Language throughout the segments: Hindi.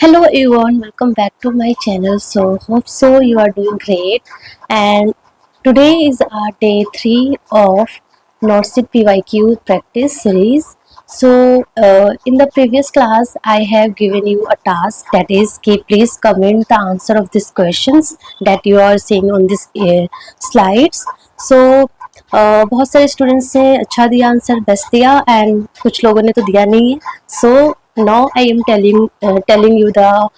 Hello everyone, welcome back to my channel. So hope so you are doing great. And today is our day 3 of NORCIT PYQ practice series. So in the previous class I have given you a task, that is कि please comment the answer of these questions that you are seeing on this slides. So बहुत सारे स्टूडेंट्स ने अच्छा दिया आंसर, बेस्ट दिया, एंड कुछ लोगों ने तो दिया नहीं है. सो now I am telling you the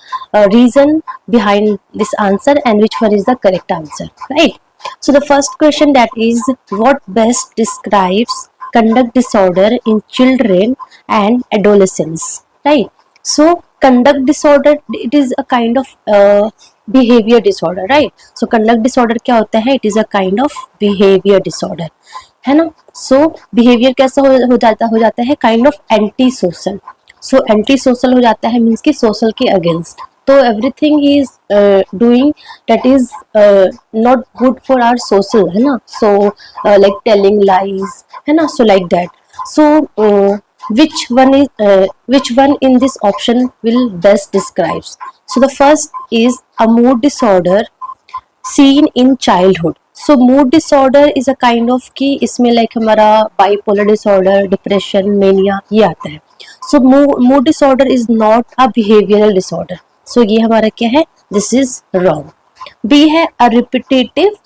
reason behind this answer and which one is the correct answer, right? So the first question, that is, what best describes conduct disorder in children and adolescents, right? So conduct disorder, it is a kind of behavior disorder, right? So conduct disorder क्या होता है? It is a kind of behavior disorder, है ना? So behavior कैसा हो जाता है kind of anti social. So anti social हो जाता है मीन्स कि सोशल के अगेंस्ट. तो everything he is doing that is not good for our social, है ना? सो लाइक टेलिंग लाइज, है ना? So like that. So which one in this option will best describes? So the first is a mood disorder seen in childhood. So mood disorder is a kind of कि इसमें like हमारा bipolar disorder, depression, mania ये आता है. So mood disorder is not a behavioral disorder. So ये हमारा क्या है? This is wrong. B है a repetitive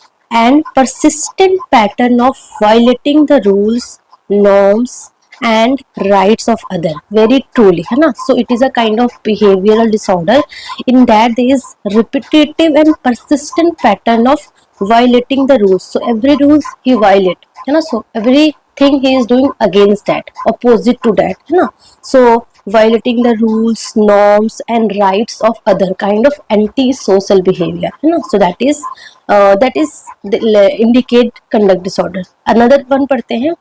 and persistent pattern of violating the rules, norms and rights of other. Very truly, है ना? So it is a kind of behavioral disorder in that there is repetitive and persistent pattern of violating the rules. So every rules he violate, है ना? So everything he is doing against that, opposite to that, है ना? So violating the rules, norms and rights of other, kind of anti-social behavior, है ना? So that is indicate conduct disorder. Another one पढ़ते हैं,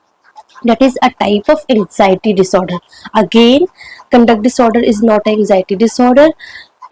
that is a type of anxiety disorder. Again, conduct disorder is not an anxiety disorder.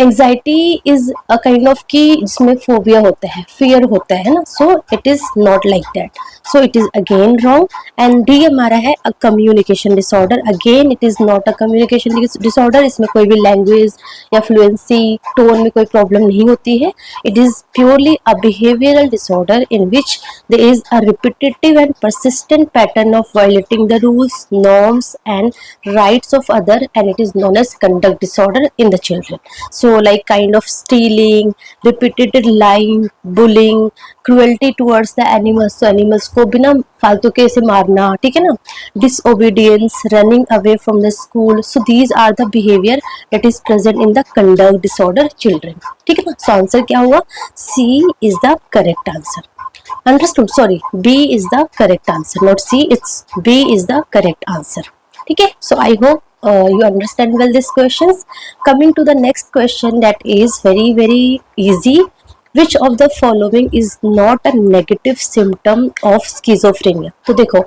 Anxiety is a kind of कि जिसमें फोबिया होता है, फियर होता है ना. So it is not like that. So it is again wrong. And D हमारा है a communication disorder. Again it is not a communication disorder. इसमें कोई भी लैंग्वेज या फ्लुएंसी, टोन में कोई प्रॉब्लम नहीं होती है. It is purely a behavioural disorder in which there is a repetitive and persistent pattern of violating the rules, norms and rights of other, and it is known as conduct disorder in the children. So like kind of stealing, repeated lying, bullying, cruelty towards the animals. So animals को बिना फालतू के ऐसे मारना, ठीक है ना? Disobedience, running away from the school. So these are the behavior that is present in the conduct disorder children, ठीक है ना? So answer क्या हुआ? C is the correct answer. Understood? Sorry, B is the correct answer, not C. It's B is the correct answer. ठीक है? So I hope you understand well these questions. Coming to the next question, that is very easy. Which of the following is not a negative symptom of schizophrenia? तो देखो,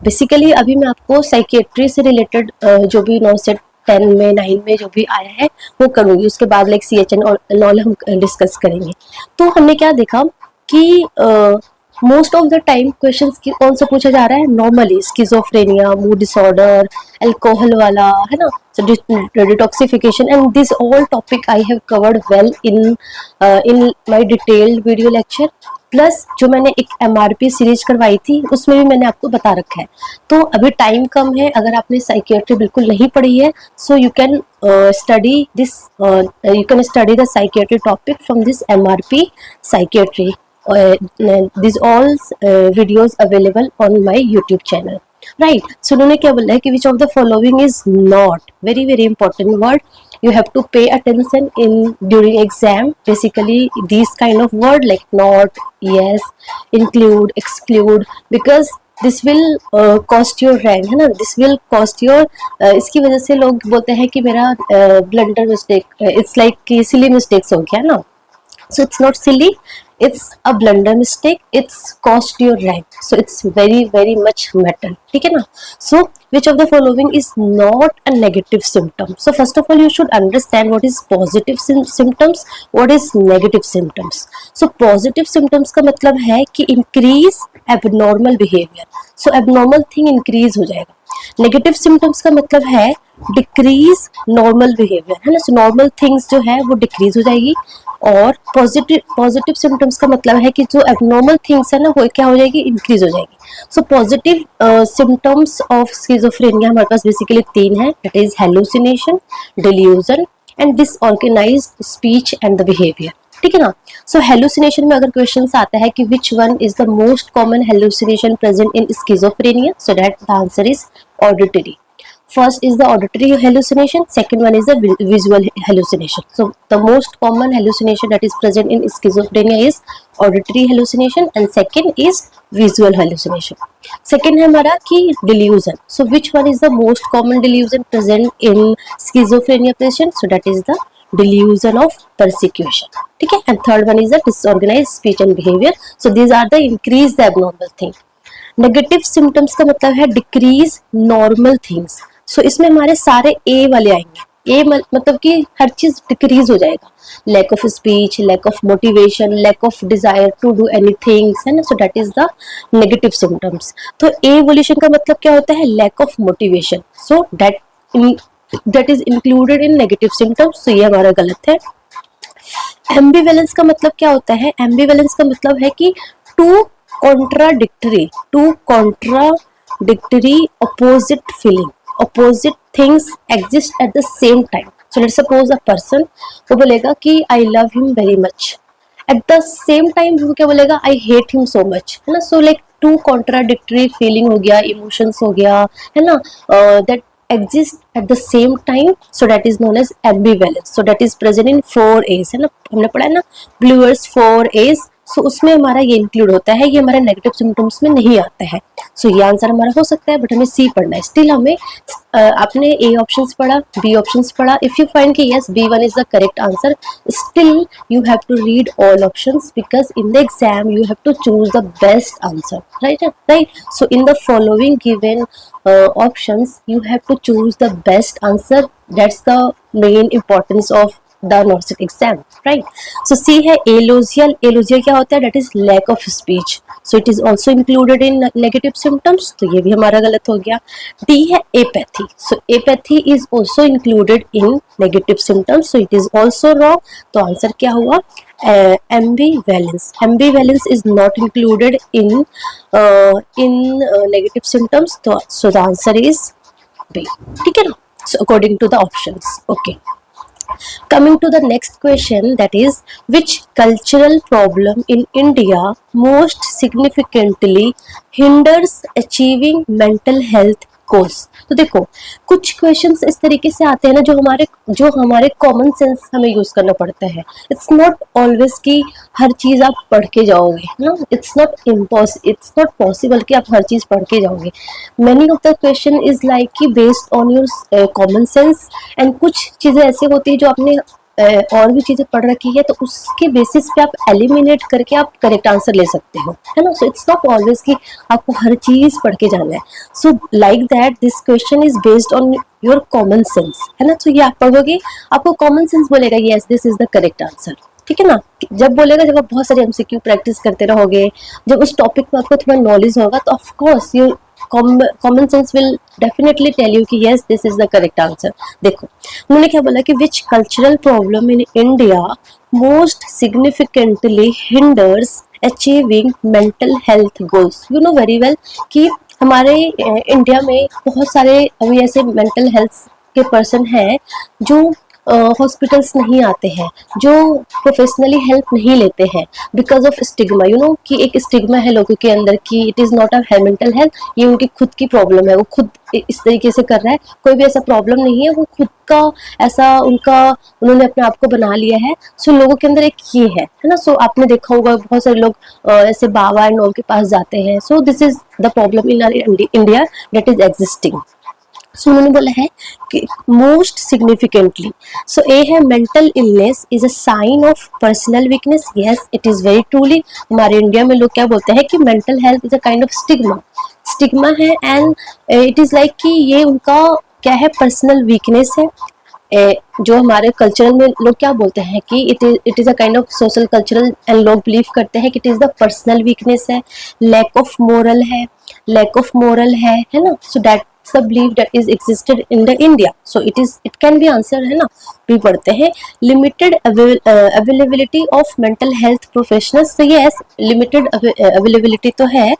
बेसिकली अभी मैं आपको साइकेट्री से रिलेटेड जो भी नॉर्सेट 10 में 9 में जो भी आया है वो करूँगी. उसके बाद लाइक CHN और ऑल हम डिस्कस करेंगे. तो हमने क्या देखा कि most of the time questions की कौन सा पूछा जा रहा है? Normally schizophrenia, mood disorder, alcohol वाला, है ना? Detoxification, and this all topic I have covered well in my detailed video lecture. Plus जो मैंने एक MRP सीरीज करवाई थी उसमें भी मैंने आपको बता रखा है. तो अभी टाइम कम है. अगर आपने साइकियाट्री बिल्कुल नहीं पढ़ी है, so you can study the psychiatry topic from this MRP psychiatry. These all videos available on my YouTube channel, right? So उन्होंने क्या बोला है कि which of the following is not, very important word, you have to pay attention in during exam. Basically these kind of word like not, yes, include, exclude, because this will cost your rank, है ना? This will cost your इसकी वजह से लोग बोलते हैं कि मेरा blunder mistake, it's like कि silly mistakes हो गया ना. So it's not silly, it's a blunder mistake, it's cost your rank. So it's very much matter, ठीक है ना? So which of the following is not a negative symptom? So first of all you should understand what is positive symptoms, what is negative symptoms. So positive symptoms का मतलब है कि increase abnormal behavior. So abnormal thing increase हो जाएगा. नेगेटिव सिम्टम्स का मतलब है डिक्रीज नॉर्मल बिहेवियर, है ना। सो नॉर्मल थिंग्स जो है वो डिक्रीज हो जाएगी, और पॉजिटिव सिम्टम्स का मतलब है कि जो एबनॉर्मल थिंग्स है ना वो क्या हो जाएगी, इंक्रीज हो जाएगी। So positive symptoms of schizophrenia हमारे पास बेसिकली 3 है, that is hallucination, delusion and disorganised speech and the behaviour, ठीक है ना। सो हेलुसिनेशन में अगर क्वेश्चन आता है कि which one is the most common hallucination present in schizophrenia, so that the answer is auditory. First is the auditory hallucination, second one is the visual hallucination. So the most common hallucination that is present in schizophrenia is auditory hallucination and second is visual hallucination. Second है हमारा कि delusion. So which one is the most common delusion present in schizophrenia patient? So that is the delusion of persecution. ठीक है. And third one is the disorganized speech and behavior. So these are the increase the abnormal thing. Negative symptoms का मतलब है डिक्रीज नॉर्मल थिंग्स. सो इसमें हमारे सारे ए वाले आएंगे. ए मतलब कि हर चीज डिक्रीज हो जाएगा. Lack of speech, lack of motivation, lack of desire to do anything, है ना. So that is the negative symptoms. तो ए एवोल्यूशन का मतलब क्या होता है, lack of motivation. So that is included in negative symptoms. तो ये हमारा गलत है. एम्बिवेलेंस का मतलब क्या होता है, एम्बिवेलेंस का मतलब है कि to contradictory opposite feeling, opposite things exist at the same time. So let's suppose a person वो बोलेगा कि I love him very much, at the same time वो क्या बोलेगा I hate him so much, है ना. So like two contradictory feeling हो गया, emotions हो गया, है ना, that exist at the same time. So that is known as ambivalence. So that is present in 4 A's, है ना. हमने पढ़ा है ना Blower's 4 A's. सो उसमें हमारा ये इंक्लूड होता है, ये हमारे नेगेटिव सिम्टम्स में नहीं आता है. सो ये आंसर हमारा हो सकता है, बट हमें सी पढ़ना है. स्टिल हमें आपने ए ऑप्शंस पढ़ा, बी ऑप्शंस पढ़ा. इफ यू फाइंड कि yes B1 is the correct answer, still you have to read all options because in the exam you have to choose the best answer, right. So in the following given options you have to choose the best answer. That's the main importance of the NORCET exam, right? So C है allusial. Allusial क्या होता है, that is lack of speech. So it is also included in negative symptoms. तो ये भी हमारा गलत हो गया. D है apathy. So apathy is also included in negative symptoms. So it is also wrong. तो आंसर क्या हुआ, ambivalence. Ambivalence is not included in negative symptoms. So the answer is B. ठीक है ना. So according to the options. Okay. Coming to the next question, that is which cultural problem in India most significantly hinders achieving mental health goals. तो देखो कुछ क्वेश्चंस इस तरीके से आते हैं ना जो हमारे कॉमन सेंस हमें यूज करना पड़ता है. इट्स नॉट ऑलवेज कि हर चीज आप पढ़ के जाओगे ना. इट्स नॉट पॉसिबल कि आप हर चीज पढ़ के जाओगे. Many of the question is like कि based on your common sense, and कुछ चीजें ऐसी होती है जो आपने और भी चीजें पढ़ रखी है, तो उसके बेसिस पे आप एलिमिनेट करके आप करेक्ट आंसर ले सकते हो, है ना. सो इट्स नॉट ऑलवेज कि आपको हर चीज पढ़ के जाना है. सो like that this question is based on your common sense, है ना. तो ये आप पढ़ोगे, आपको कॉमन सेंस बोलेगा yes this is the correct answer, ठीक है ना. जब बोलेगा, जब आप बहुत सारे MCQ प्रैक्टिस करते रहोगे, जब उस टॉपिक में आपको थोड़ा नॉलेज होगा, तो of course you common sense will definitely tell you कि yes this is the correct answer. देखो उन्होंने क्या बोला कि which cultural problem in India most significantly hinders achieving mental health goals. You know very well कि हमारे इंडिया में बहुत सारे अभी ऐसे मेंटल हेल्थ के पर्सन हैं जो हॉस्पिटल्स नहीं आते हैं, जो प्रोफेशनली हेल्प नहीं लेते हैं because of stigma. You know कि एक स्टिग्मा है लोगों के अंदर कि it is not a mental health, ये उनकी खुद की प्रॉब्लम है, वो खुद इस तरीके से कर रहा है. कोई भी ऐसा प्रॉब्लम नहीं है, वो खुद का ऐसा उन्होंने अपने आप को बना लिया है. सो लोगों के अंदर एक ये है ना. सो आपने देखा होगा बहुत सारे लोग ऐसे बाबा एंड ऑल के पास जाते हैं. So this is the problem in India that is existing. So उन्होंने बोला है कि मोस्ट सिग्निफिकेंटली. सो ए है mental illness is a sign of personal weakness. Yes it is very truly. हमारे इंडिया में लोग क्या बोलते हैं कि mental health is a kind of stigma है, एंड इट इज लाइक कि ये उनका क्या है, पर्सनल वीकनेस है. जो हमारे कल्चरल में लोग क्या बोलते हैं कि it is a kind of social cultural, and लोग बिलीव करते हैं कि it is the personal weakness है. लैक ऑफ मोरल है ना. So that the belief that is existed in the India? So it can be answered है ना. भी पढ़ते हैं. Limited availability of mental health professionals. So yes, limited availability तो है,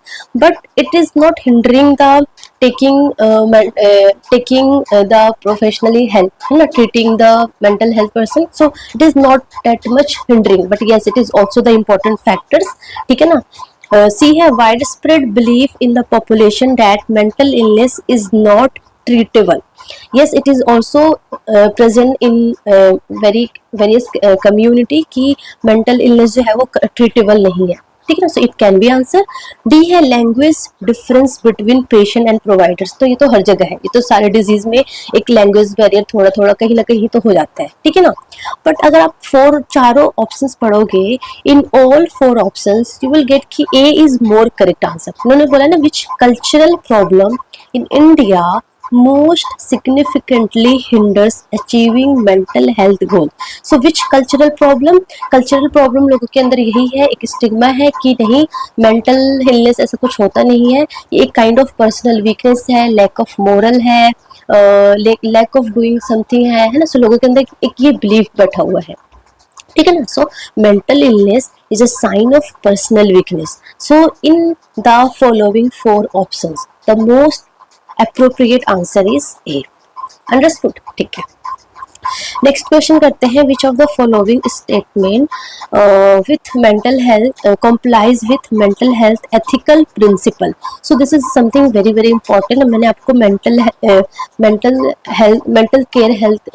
but it is not hindering the taking the professionally help है ना, treating the mental health person. So it is not that much hindering, but yes, it is also the important factors. ठीक है ना. C है widespread belief in the population that mental illness is not treatable. Yes, it is also present in various community कि mental illness जो है वो treatable नहीं है. ठीक है ना. So it can be answer. D है language difference between patient and providers. तो ये तो हर जगह है, ये तो सारे डिजीज में एक लैंग्वेज बैरियर थोड़ा थोड़ा कहीं ना कहीं तो हो जाता है. ठीक है ना. बट अगर आप चारों ऑप्शंस पढ़ोगे, in all 4 options you will get कि A is more correct answer. उन्होंने बोला ना which cultural problem in India most significantly hinders achieving mental health goal. So which cultural problem लोगों के अंदर यही है, एक स्टिग्मा है कि नहीं mental illness ऐसा कुछ होता नहीं है, ये एक kind of personal weakness है, lack of moral है, lack of doing something है ना. So लोगों के अंदर एक ये belief बैठा हुआ है. ठीक है ना. सो mental illness is a sign of personal weakness. So in the following 4 options the most appropriate answer is A. Understood? ठीक है. नेक्स्ट क्वेश्चन करते हैं. Which of the following statement with mental health complies with mental health ethical principle. So this is something very very important. मैंने आपको मेंटल केयर हेल्थ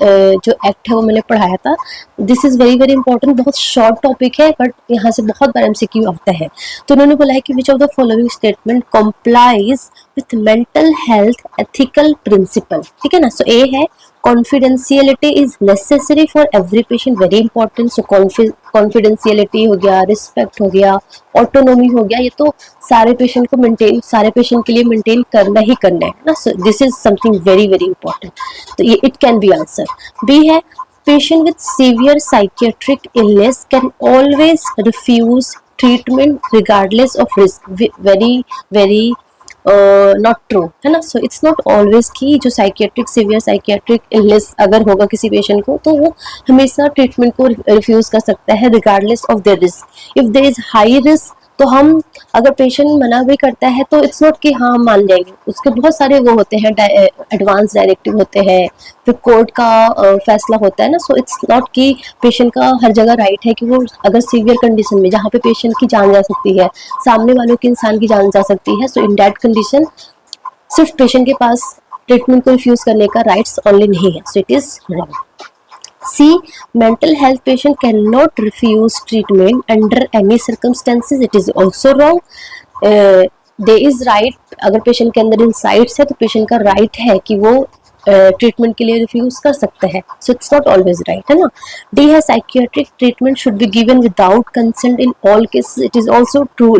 जो एक्ट है वो मैंने पढ़ाया था. This is very very important. बहुत शॉर्ट टॉपिक है बट यहाँ से बहुत बार MCQ आता है. तो उन्होंने बोला है कि which of the following statement complies with mental health ethical principle. ठीक है ना. सो ए है confidentiality is necessary for every patient, very important. So confidentiality हो गया, respect हो गया, autonomy हो गया, ये तो सारे पेशेंट को मेंटेन, सारे पेशेंट के लिए मेंटेन करना ही करना है ना. So this is something very very important. तो ये it can be answer. B है patient with severe psychiatric illness can always refuse treatment regardless of risk. Very very not true है ना. सो इट्स नॉट ऑलवेज कि जो सीवियर साइकियाट्रिक इलनेस अगर होगा किसी पेशेंट को तो वो हमेशा ट्रीटमेंट को रिफ्यूज कर सकता है regardless of their risk. If there is high risk तो हम अगर पेशेंट मना भी करता है तो इट्स नॉट कि हाँ हम मान जाएंगे. उसके बहुत सारे वो होते हैं, एडवांस डायरेक्टिव होते हैं, फिर कोर्ट का फैसला होता है ना. सो इट्स नॉट कि पेशेंट का हर जगह राइट है कि वो अगर सीवियर कंडीशन में जहाँ पे पेशेंट की जान जा सकती है, सामने वालों के इंसान की जान जा सकती है, सो इन दैट कंडीशन सिर्फ पेशेंट के पास ट्रीटमेंट को रिफ्यूज करने का राइट्स ओनली नहीं है. So it is wrong. C. Mental health patient cannot refuse treatment under any circumstances. It is also wrong. There is right. अगर पेशेंट के अंदर इंसाइट्स है तो पेशेंट का राइट है कि वो ट्रीटमेंट के लिए रिफ्यूज कर सकते हैं. So it's not always right है ना. डी है psychiatric treatment should be given without consent in all cases. It is also true,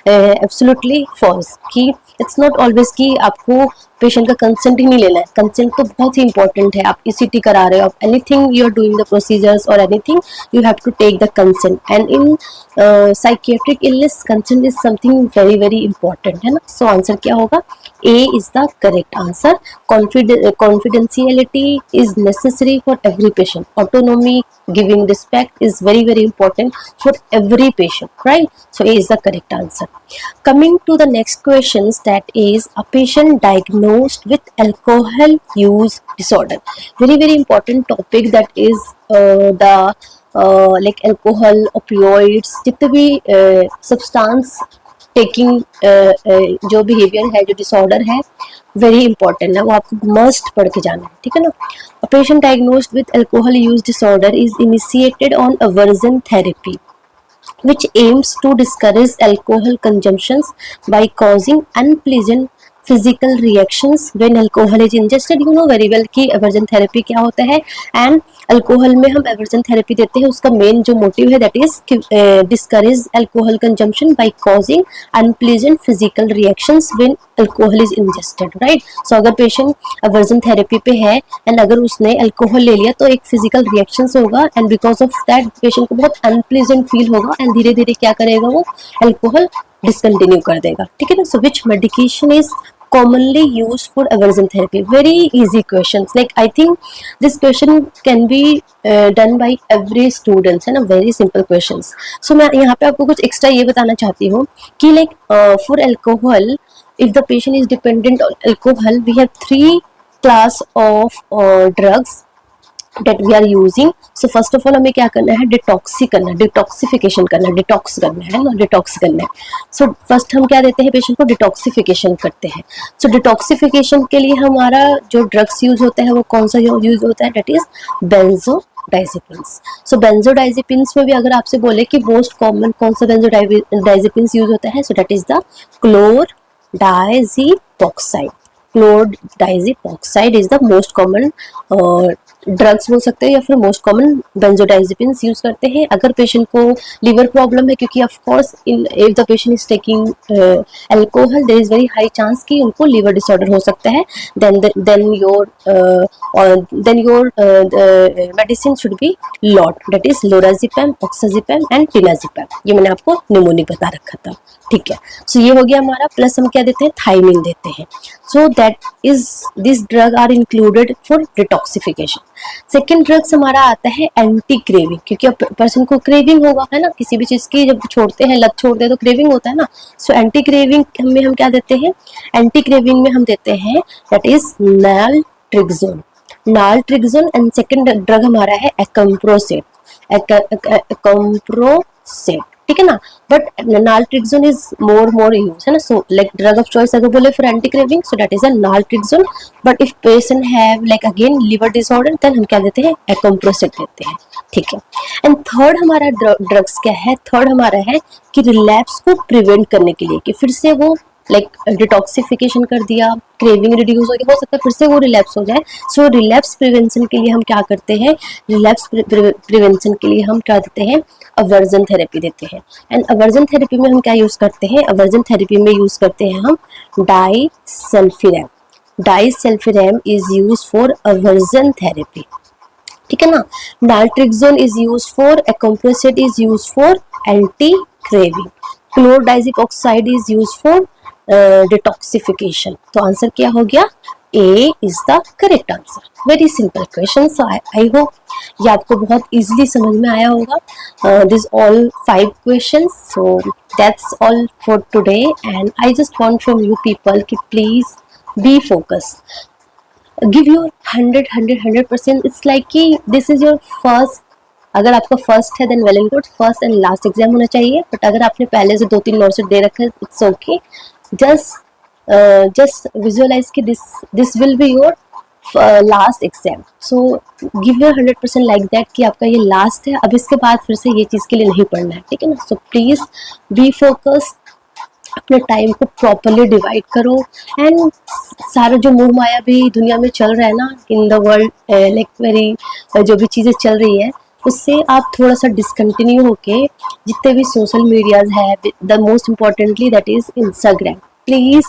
absolutely false कि इट्स नॉट ऑलवेज कि आपको पेशेंट का कंसेंट ही नहीं लेना है. कंसेंट तो बहुत ही इंपॉर्टेंट है. आप ECT करा रहे हो, आप anything you are doing the procedures और anything you have to take the consent. And in psychiatric illness consent is something very very important है ना. सो आंसर क्या होगा? A is the correct answer. Confidentiality is necessary for every patient. Autonomy, giving respect is very very important for every patient, right? So A is the correct answer. Coming to the next questions, that is a patient diagnosed with alcohol use disorder. Very very important topic, that is the like alcohol, opioids, जितने भी substance टेकिंग जो बिहेवियर है, जो डिसऑर्डर है, वेरी इंपॉर्टेंट है, वो आपको मस्ट पढ़ के जाना है. ठीक है ना. A patient diagnosed with alcohol use disorder is initiated on aversion therapy which aims to discourage alcohol consumptions by causing unpleasant physical reactions when alcohol is ingested. You know very well कि aversion therapy क्या होता है, and अल्कोहल में हम aversion therapy देते हैं. उसका मेन जो मोटिव है that is discourage alcohol consumption by causing unpleasant physical reactions when alcohol is ingested, right? So अगर पेशेंट aversion therapy पे है and अगर उसने अल्कोहल ले लिया तो एक physical reactions होगा, and because of that patient को बहुत unpleasant feel होगा, and धीरे धीरे क्या करेगा, वो अल्कोहल डिसकंटिन्यू कर देगा. ठीक है ना. So which medication is commonly used for aversion therapy? Very easy questions. Like I think this question can be done by every students, है ना, very simple questions. So मैं यहाँ पे आपको कुछ extra ये बताना चाहती हूँ कि like for alcohol, if the patient is dependent on alcohol, we have three class of drugs that we are using. So first of all हमें क्या करना है, डिटॉक्सी करना है, डिटॉक्सिफिकेशन करना है, डिटॉक्स करना है ना, डिटॉक्स करना है. सो फर्स्ट हम क्या देते हैं पेशेंट को, डिटॉक्सिफिकेशन करते हैं. सो डिटॉक्सिफिकेशन के लिए हमारा जो ड्रग्स यूज होता है वो कौन सा यूज होता है, that is benzodiazepines. So benzodiazepines में भी अगर आपसे बोले कि मोस्ट कॉमन कौन सा बेंजोडाइजेपिन्स यूज होता है, so that is the chlordiazepoxide. Chlordiazepoxide is the most common drugs बोल सकते हैं या फिर मोस्ट कॉमन बेंजोडाइजेपिन्स यूज करते हैं अगर पेशेंट को लिवर प्रॉब्लम है, क्योंकि of course if the patient is taking alcohol there is very high chance कि उनको लिवर डिसऑर्डर हो सकता है. Then your medicine should be lot, that is lorazepam, oxazepam and temazepam. ये मैंने आपको निमोनिक बता रखा था, ठीक है. सो ये हो गया हमारा. प्लस हम क्या देते हैं, थाइमिन देते हैं. So that is this drug are included for detoxification. Second drugs हमारा आता है एंटी क्रेविंग, क्योंकि अब पर्सन को क्रेविंग होगा, है ना, किसी भी चीज की जब छोड़ते हैं, लत छोड़ते हैं तो क्रेविंग होता है ना. सो एंटी क्रेविंग में हम क्या देते हैं, एंटी क्रेविंग में हम देते हैं that is naltrexone. Naltrexone. And second drug हमारा है एकम्प्रोसेट. एकम्प्रोसेट, ठीक है ना. But naltrexone is more use, है ना. So like drug of choice अगर बोले for anti craving, so that is a naltrexone. But if patient have like again liver disorder, then हम क्या देते हैं, एकम्प्रोसेट देते हैं, ठीक है. एंड थर्ड हमारा ड्रग्स क्या है, थर्ड हमारा है कि रिलैप्स को प्रिवेंट करने के लिए, कि फिर से वो लाइक डिटॉक्सिफिकेशन कर दिया, क्रेविंग रिड्यूस हो गया, हो सकता है फिर से वो रिलैप्स हो जाए. सो रिलैप्स प्रिवेंशन के लिए हम क्या करते हैं, रिलैप्स प्रिवेंशन के लिए हम क्या देते हैं, अवर्जन थेरेपी देते हैं. एंड अवर्जन थेरेपी में हम क्या यूज करते हैं, अवर्जन थेरेपी में यूज करते हैं हम disulfiram. Disulfiram is use for aversion therapy, ठीक है ना. Naltrexone is use for, acamprosate is use for anti craving, chlordiazepoxide is use for detoxification. तो आंसर क्या हो गया, A is the correct answer. Very simple question. So I hope ये आपको बहुत इजीली समझ में आया होगा. This all 5 questions. So that's all for today and I just want from you people कि please be focused, give your 100%. It's like कि दिस इज योर फर्स्ट. अगर आपका फर्स्ट है then well and good, first and last exam होना चाहिए. बट अगर आपने पहले से 2-3 नोट्स दे रखे हैं, इट्स ओके. just visualize कि this will be your last exam. So give your 100% like that कि आपका ये लास्ट है, अब इसके बाद फिर से ये चीज़ के लिए नहीं पढ़ना है, ठीक है ना. सो प्लीज़ बी फोकस, अपने टाइम को प्रॉपरली डिवाइड करो. एंड सारा जो मोह माया भी दुनिया में चल रहा है ना, in the world, like very जो भी चीज़ें चल रही है, उससे आप थोड़ा सा डिसकंटिन्यू होके जितने भी सोशल मीडियाज है, the most importantly that is Instagram, please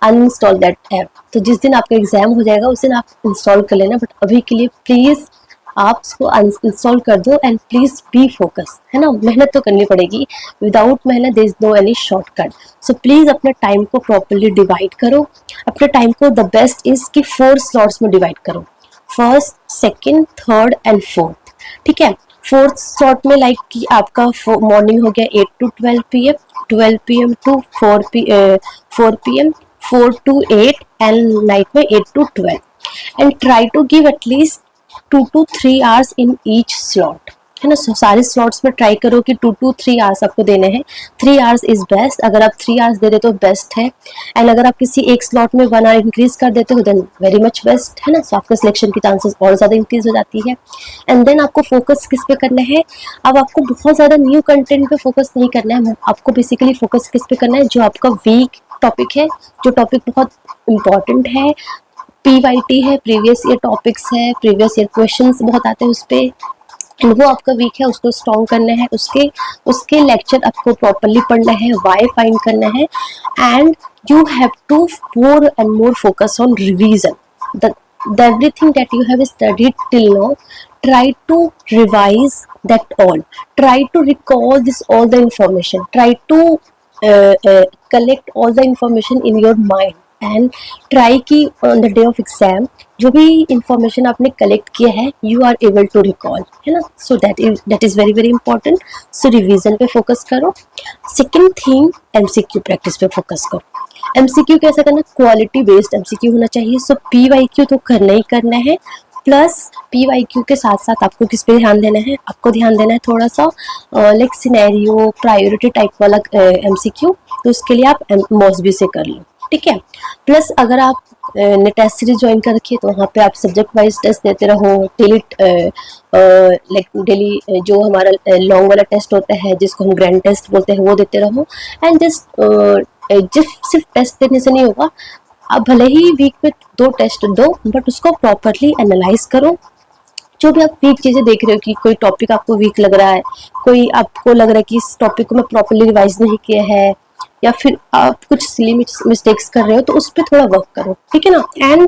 uninstall that app. तो जिस दिन आपका एग्जाम हो जाएगा उस दिन आप इंस्टॉल कर लेना, बट अभी के लिए प्लीज़ आप उसको अनइंस्टॉल कर दो. एंड प्लीज़ बी फोकस, है ना. मेहनत तो करनी पड़ेगी, विदाउट मेहनत there is no any shortcut. So please अपने टाइम को प्रॉपरली डिवाइड करो. अपने टाइम को द बेस्ट इज कि 4 स्लॉट्स में डिवाइड करो, first, second, third and fourth, ठीक है. फोर्थ स्लॉट में लाइक कि आपका मॉर्निंग हो गया 8 to 12 PM, 12 PM to 4 PM, 4 to 8 and night में 8 to 12. And try to give at least 2 to 3 hours in each slot, है ना. सारे स्लॉट्स में ट्राई करो कि 2 to 3 hours आपको देने हैं. 3 hours इज बेस्ट. अगर आप 3 hours दे रहे तो बेस्ट है. एंड अगर आप किसी एक स्लॉट में 1 hour इंक्रीज कर देते हो देन वेरी मच बेस्ट, है ना. सो आपका सिलेक्शन की चांसेस और ज़्यादा इंक्रीज हो जाती है. एंड देन आपको फोकस किस पे करना है, अब आपको बहुत ज़्यादा न्यू कंटेंट पे फोकस नहीं करना है. आपको बेसिकली फोकस किस पे करना है, जो आपका वीक टॉपिक है, जो टॉपिक बहुत इंपॉर्टेंट है, PYT है, प्रीवियस ईयर टॉपिक्स है, प्रीवियस ईयर क्वेश्चंस बहुत आते हैं उस पर, वो आपका वीक है, उसको स्ट्रॉन्ग करना है. उसके लेक्चर आपको प्रॉपरली पढ़ना है, वाई फाइंड करना है. And you have to more and more focus on revision. the everything that you have studied till now, try to revise that all, try to recall this all the information, try to collect all the information in your mind and try कि on the day of exam जो भी इंफॉर्मेशन आपने कलेक्ट किया है you are able to recall, है ना. So that is very very important. So revision पे फोकस करो. सेकेंड थिंग, एमसीक्यू प्रैक्टिस पे फोकस करो. एमसीक्यू कैसे करना, क्वालिटी बेस्ड एमसीक्यू होना चाहिए. सो पीवाईक्यू तो करना ही करना है, प्लस पीवाईक्यू के साथ साथ आपको किस पे ध्यान देना है, आपको ध्यान देना है थोड़ा सा लाइक सिनेरियो प्रायोरिटी टाइप वाला एमसीक्यू. तो उसके लिए आप मॉसबी से कर लो, ठीक है. प्लस अगर आप ने टेस्ट सीरीज ज्वाइन कर रखी है तो वहाँ पे आप सब्जेक्ट वाइज टेस्ट देते रहो. डेली लाइक डेली जो हमारा लॉन्ग वाला टेस्ट होता है जिसको हम ग्रैंड टेस्ट बोलते हैं वो देते रहो. एंड जस्ट सिर्फ टेस्ट देने से नहीं होगा, आप भले ही वीक में 2 टेस्ट दो बट उसको प्रॉपरली एनालाइज करो. जो भी आप वीक चीज़ें देख रहे हो कि कोई टॉपिक आपको वीक लग रहा है, कोई आपको लग रहा है कि इस टॉपिक को मैं प्रॉपरली रिवाइज नहीं किया है, या फिर आप कुछ सिली मिस्टेक्स कर रहे हो तो उस पर थोड़ा वर्क करो, ठीक है ना. एंड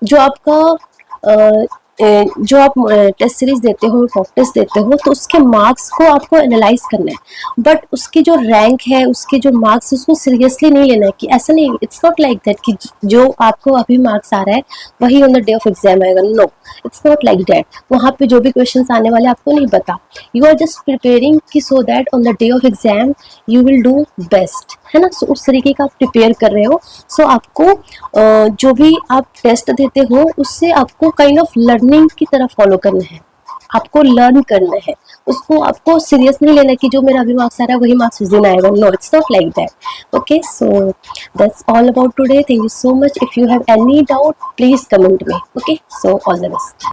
जो आपका जो आप टेस्ट सीरीज देते हो, टॉप टेस्ट देते हो, तो उसके मार्क्स को आपको एनालाइज करना है. बट उसकी जो रैंक है, उसके जो मार्क्स, उसको सीरियसली नहीं लेना है कि ऐसा नहीं. इट्स नॉट लाइक दैट कि जो आपको अभी मार्क्स आ रहा है वही on the day of exam आएगा. No, it's not like that. वहाँ पे जो भी क्वेश्चन आने वाले आपको नहीं पता. यू आर जस्ट प्रिपेयरिंग कि so that on the day of exam you will do best, है ना. सो उस तरीके का आप प्रिपेयर कर रहे हो. सो आपको जो भी आप टेस्ट देते हो उससे आपको काइंड ऑफ लर्निंग की तरह फॉलो करना है. आपको लर्न करना है, उसको आपको सीरियस नहीं लेना कि जो मेरा अभी मार्क्स आ रहा है वही मार्क्स उस दिन आएगा. No, it's not like that. Okay, so that's all about today. Thank you so much. If you have any doubt please comment me. Okay, so all the best.